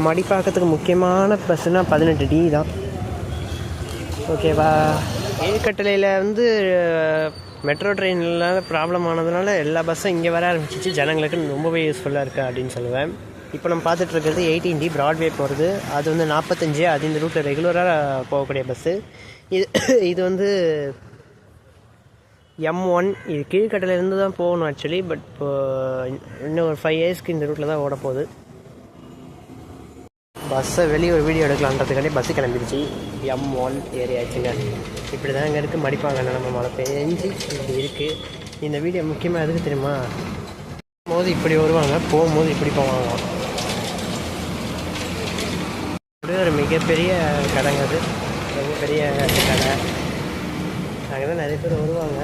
மடிப்பாக்கத்துக்கு முக்கியமான பஸ்ஸுனால் 18D தான். ஓகேவா? கீழ்கட்டளையில் வந்து மெட்ரோ ட்ரெயின்லாம் ப்ராப்ளம் ஆனதுனால எல்லா பஸ்ஸும் இங்கே வர ஆரம்பிச்சிச்சு. ஜனங்களுக்கு ரொம்பவே யூஸ்ஃபுல்லாக இருக்குது அப்படின்னு சொல்லுவேன். இப்போ நம்ம பார்த்துட்டு இருக்கிறது 18D ப்ராட்வே போகிறது. அது வந்து 45, அது இந்த ரூட்டில் ரெகுலராக போகக்கூடிய பஸ்ஸு. இது வந்து M1. இது கீழ்கட்டளையிலேருந்து தான் போகணும் ஆக்சுவலி. பட் இப்போது இன்னும் ஒரு 5 இயர்ஸ்க்கு இந்த ரூட்டில் தான் ஓட போகுது. பஸ்ஸை வெளியே ஒரு வீடியோ எடுக்கலான்றதுக்காண்டி பஸ்ஸு கிளம்பிடுச்சு. M1 ஏரியாச்சுங்க. இப்படி தான் இங்கே இருக்குது. மடிப்பாங்க நம்ம மழை பெஞ்சு இப்படி இருக்குது. இந்த வீடியோ முக்கியமாக எதுக்கு தெரியுமா? போகும்போது இப்படி வருவாங்க, போகும்போது இப்படி போவாங்க. அப்படியே ஒரு மிகப்பெரிய கடைங்க. அது மிகப்பெரிய கடை. அங்கே தான் நிறைய பேர் வருவாங்க.